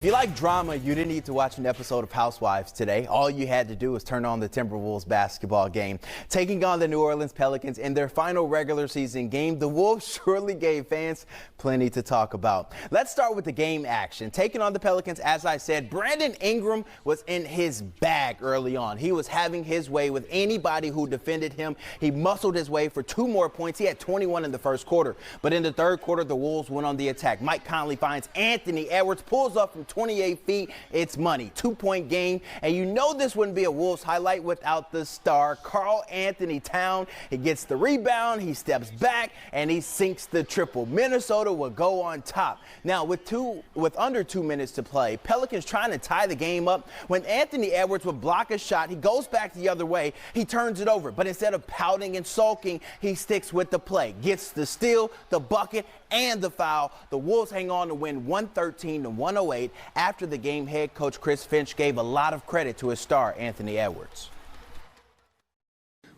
If you like drama, you didn't need to watch an episode of Housewives today. All you had to do was turn on the Timberwolves basketball game. Taking on the New Orleans Pelicans in their final regular season game, the Wolves surely gave fans plenty to talk about. Let's start with the game action. Taking on the Pelicans, as I said, Brandon Ingram was in his bag early on. He was having his way with anybody who defended him. He muscled his way for 2 more points. He had 21 in the first quarter. But in the third quarter, the Wolves went on the attack. Mike Conley finds Anthony Edwards, pulls up from 28 feet. It's money. 2-point game. And you know this wouldn't be a Wolves highlight without the star, Karl Anthony Towns. He gets the rebound, he steps back, and he sinks the triple. Minnesota will go on top. Now, with under 2 minutes to play, Pelicans trying to tie the game up. When Anthony Edwards would block a shot, he goes back the other way. He turns it over. But instead of pouting and sulking, he sticks with the play. Gets the steal, the bucket, and the foul. The Wolves hang on to win 113-108. After the game, head coach Chris Finch gave a lot of credit to his star, Anthony Edwards.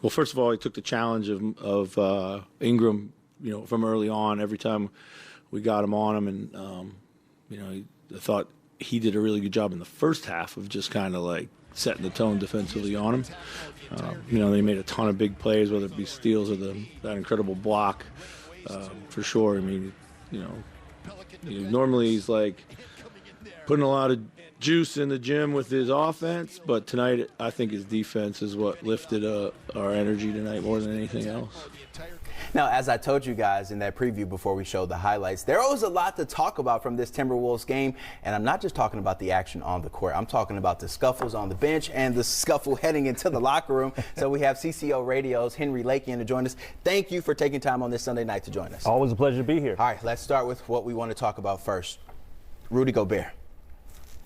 Well, first of all, he took the challenge of Ingram, from early on. Every time we got him on him, and I thought he did a really good job in the first half of just kind of like setting the tone defensively on him. They made a ton of big plays, whether it be steals or that incredible block. For sure. I mean, normally he's like putting a lot of juice in the gym with his offense, but tonight I think his defense is what lifted our energy tonight more than anything else. Now, as I told you guys in that preview before we showed the highlights, there was a lot to talk about from this Timberwolves game, and I'm not just talking about the action on the court. I'm talking about the scuffles on the bench and the scuffle heading into the locker room. So we have CCO Radio's Henry Lakian to join us. Thank you for taking time on this Sunday night to join us. Always a pleasure to be here. All right, let's start with what we want to talk about first. Rudy Gobert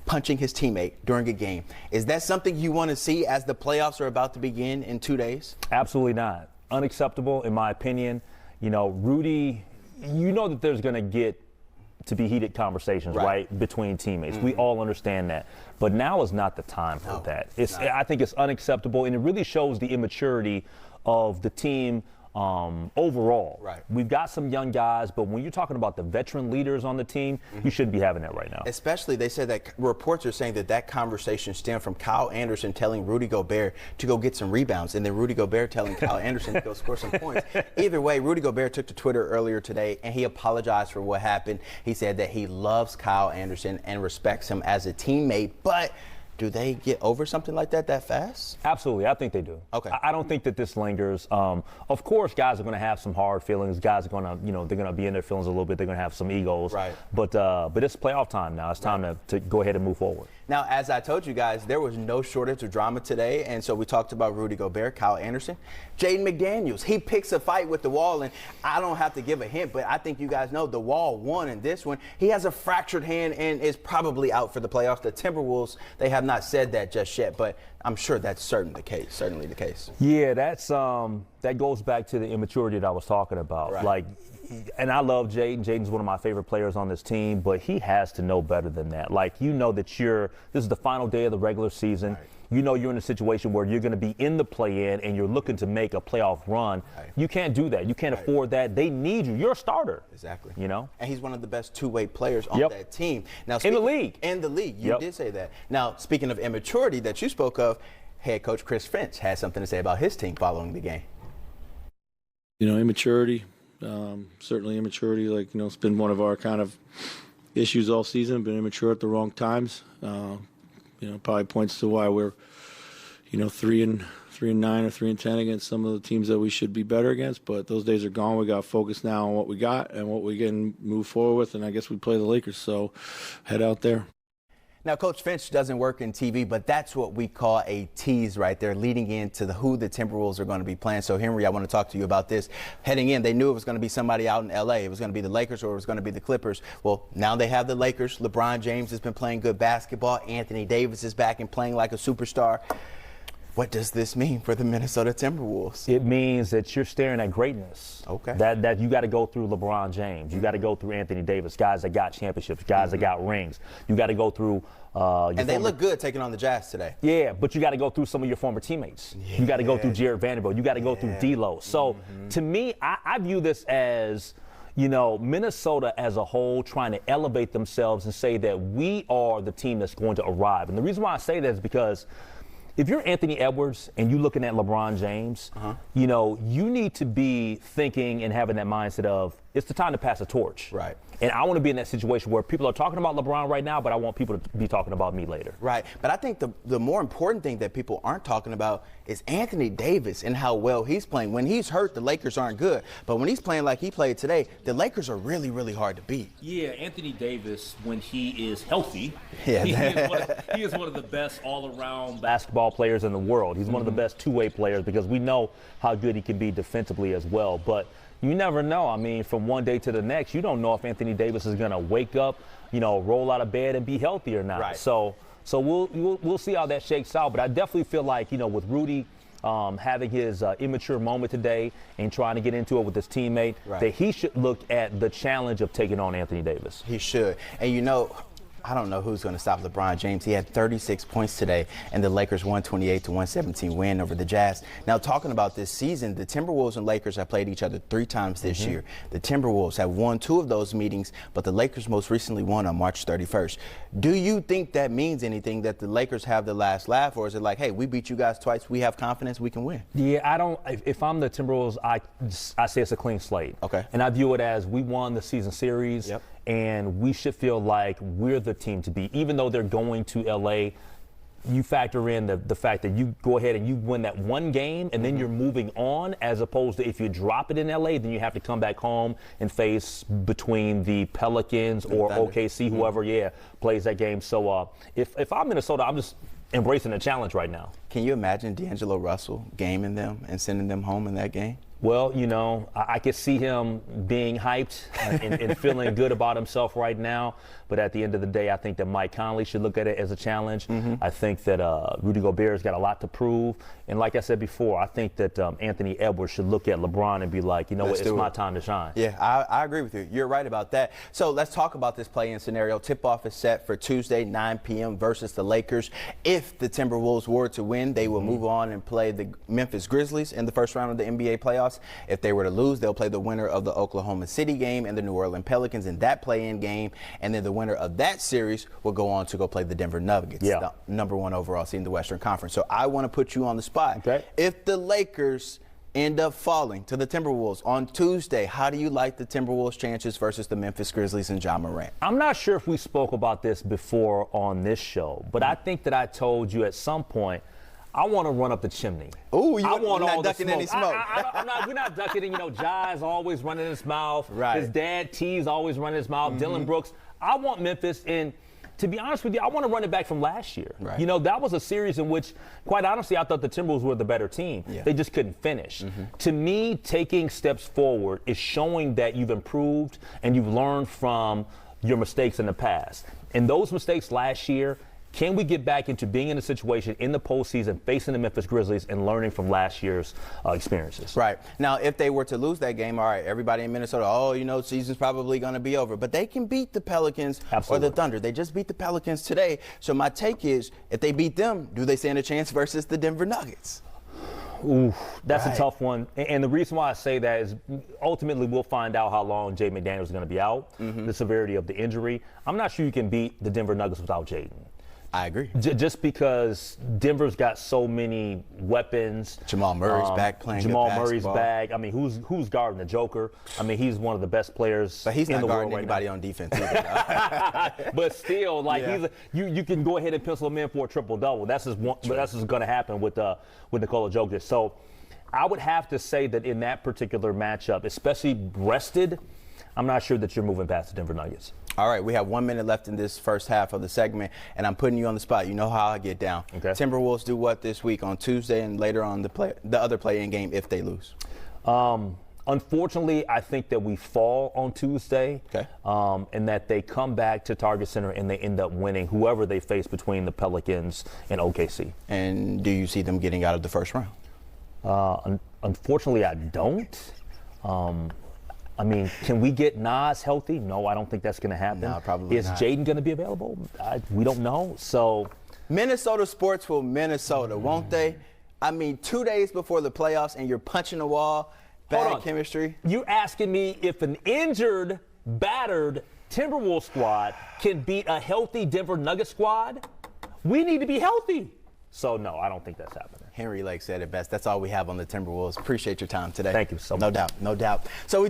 punching his teammate during a game. Is that something you want to see as the playoffs are about to begin in 2 days? Absolutely not. Unacceptable, in my opinion. Rudy, that there's going to get to be heated conversations, right, between teammates. We all understand that. But now is not the time for that. I think it's unacceptable, and it really shows the immaturity of the team overall. Right. We've got some young guys, but when you're talking about the veteran leaders on the team, you shouldn't be having that right now. Especially, they said that reports are saying that conversation stemmed from Kyle Anderson telling Rudy Gobert to go get some rebounds, and then Rudy Gobert telling Kyle Anderson to go score some points. Either way, Rudy Gobert took to Twitter earlier today, and he apologized for what happened. He said that he loves Kyle Anderson and respects him as a teammate, but do they get over something like that fast? Absolutely. I think they do. Okay. I don't think that this lingers. Of course, guys are going to have some hard feelings. Guys are going to, they're going to be in their feelings a little bit. They're going to have some egos. Right. But it's playoff time now. It's time to go ahead and move forward. Now, as I told you guys, there was no shortage of drama today, and so we talked about Rudy Gobert, Kyle Anderson, Jaden McDaniels. He picks a fight with the Wall, and I don't have to give a hint, but I think you guys know the Wall won in this one. He has a fractured hand and is probably out for the playoffs. The Timberwolves, they have not said that just yet, but I'm sure that's certainly the case. Yeah, that goes back to the immaturity that I was talking about. Right. And I love Jaden. Jaden's one of my favorite players on this team, but he has to know better than that. This is the final day of the regular season. Right. You're in a situation where you're going to be in the play-in and you're looking to make a playoff run. Right. You can't do that. You can't afford that. They need you. You're a starter. Exactly. And he's one of the best two-way players on that team. Now, in the league. In the league. You did say that. Now, speaking of immaturity that you spoke of, head coach Chris Finch had something to say about his team following the game. Immaturity. Certainly immaturity, it's been one of our kind of issues all season, been immature at the wrong times. Probably points to why we're, 3-9 or 3-10 against some of the teams that we should be better against. But those days are gone. We got to focus now on what we got and what we can move forward with. And I guess we play the Lakers, so head out there. Now, Coach Finch doesn't work in TV, but that's what we call a tease right there, leading into who the Timberwolves are going to be playing. So, Henry, I want to talk to you about this. Heading in, they knew it was going to be somebody out in L.A. It was going to be the Lakers or it was going to be the Clippers. Well, now they have the Lakers. LeBron James has been playing good basketball. Anthony Davis is back and playing like a superstar. What does this mean for the Minnesota Timberwolves? It means that you're staring at greatness. Okay. That you got to go through LeBron James. You got to go through Anthony Davis, guys that got championships, guys that got rings. You got to go through and they look good taking on the Jazz today. Yeah, but you got to go through some of your former teammates. Yeah. You got to go through Jared Vanderbilt. You got to go through D'Lo. So to me, I view this as Minnesota as a whole trying to elevate themselves and say that we are the team that's going to arrive. And the reason why I say that is because if you're Anthony Edwards and you're looking at LeBron James, you need to be thinking and having that mindset of it's the time to pass the torch. Right. And I want to be in that situation where people are talking about LeBron right now, but I want people to be talking about me later. Right. But I think the more important thing that people aren't talking about is Anthony Davis and how well he's playing. When he's hurt, the Lakers aren't good. But when he's playing like he played today, the Lakers are really, really hard to beat. Yeah, Anthony Davis, when he is healthy, he is one of the best all-around basketball players in the world. He's one of the best two-way players because we know how good he can be defensively as well. But you never know. I mean, from one day to the next, you don't know if Anthony Davis is going to wake up, roll out of bed and be healthy or not. Right. So we'll see how that shakes out. But I definitely feel like, with Rudy having his immature moment today and trying to get into it with his teammate, that he should look at the challenge of taking on Anthony Davis. He should. And I don't know who's going to stop LeBron James. He had 36 points today, and the Lakers 128-117 win over the Jazz. Now, talking about this season, the Timberwolves and Lakers have played each other 3 times this year. The Timberwolves have won 2 of those meetings, but the Lakers most recently won on March 31st. Do you think that means anything that the Lakers have the last laugh, or is it like, hey, we beat you guys twice, we have confidence, we can win? Yeah, I don't. If I'm the Timberwolves, I say it's a clean slate. Okay. And I view it as we won the season series. Yep. And we should feel like we're the team to beat. Even though they're going to L.A., you factor in the fact that you go ahead and you win that one game and then you're moving on, as opposed to if you drop it in L.A., then you have to come back home and face between the Pelicans or OKC, whoever, plays that game. So if I'm Minnesota, I'm just embracing the challenge right now. Can you imagine D'Angelo Russell gaming them and sending them home in that game? Well, I could see him being hyped and feeling good about himself right now. But at the end of the day, I think that Mike Conley should look at it as a challenge. I think that Rudy Gobert has got a lot to prove. And like I said before, I think that Anthony Edwards should look at LeBron and be like, it's my time to shine. Yeah, I agree with you. You're right about that. So let's talk about this play-in scenario. Tip-off is set for Tuesday, 9 p.m. versus the Lakers. If the Timberwolves were to win, they will move on and play the Memphis Grizzlies in the first round of the NBA playoffs. If they were to lose, they'll play the winner of the Oklahoma City game and the New Orleans Pelicans in that play-in game. And then the winner of that series will go on to go play the Denver Nuggets, the number 1 overall seed in the Western Conference. So I want to put you on the spot. Okay. If the Lakers end up falling to the Timberwolves on Tuesday, how do you like the Timberwolves' chances versus the Memphis Grizzlies and Ja Morant? I'm not sure if we spoke about this before on this show, but I think that I told you at some point I want to run up the chimney. Ooh, you're want not all ducking the any smoke. we're not ducking it. Ja's always running his mouth. Right. His dad, T's, always running his mouth. Dylan Brooks. I want Memphis, and to be honest with you, I want to run it back from last year. Right. That was a series in which, quite honestly, I thought the Timberwolves were the better team. Yeah. They just couldn't finish. To me, taking steps forward is showing that you've improved and you've learned from your mistakes in the past. And those mistakes last year, can we get back into being in a situation in the postseason, facing the Memphis Grizzlies and learning from last year's experiences? Right. Now, if they were to lose that game, all right, everybody in Minnesota, season's probably going to be over. But they can beat the Pelicans or the Thunder. They just beat the Pelicans today. So my take is, if they beat them, do they stand a chance versus the Denver Nuggets? Ooh, that's a tough one. And the reason why I say that is ultimately we'll find out how long Jaden McDaniels is going to be out, the severity of the injury. I'm not sure you can beat the Denver Nuggets without Jaden. I agree. Just because Denver's got so many weapons. Jamal Murray's back playing Jamal good Murray's basketball. back. I mean, who's guarding the Joker? I mean, he's one of the best players but he's in not the guarding world anybody right on defense either. But still, you can go ahead and pencil him in for a triple-double. That's just going to happen with Nikola Jokic. So I would have to say that in that particular matchup, especially rested, I'm not sure that you're moving past the Denver Nuggets. All right, we have 1 minute left in this first half of the segment, and I'm putting you on the spot. You know how I get down. Okay. Timberwolves do what this week on Tuesday and later on the other play-in game if they lose? Unfortunately, I think that we fall on Tuesday, and that they come back to Target Center and they end up winning whoever they face between the Pelicans and OKC. And do you see them getting out of the first round? Unfortunately, I don't. I mean, can we get Nas healthy? No, I don't think that's going to happen. No, probably Is not. Jaden going to be available? We don't know. So Minnesota sports will Minnesota, won't they? I mean, 2 days before the playoffs and you're punching the wall. bad chemistry. You asking me if an injured, battered Timberwolves squad can beat a healthy Denver Nuggets squad? We need to be healthy. So, no, I don't think that's happening. Henry Lake said it best. That's all we have on the Timberwolves. Appreciate your time today. Thank you so much. No doubt, no doubt. So we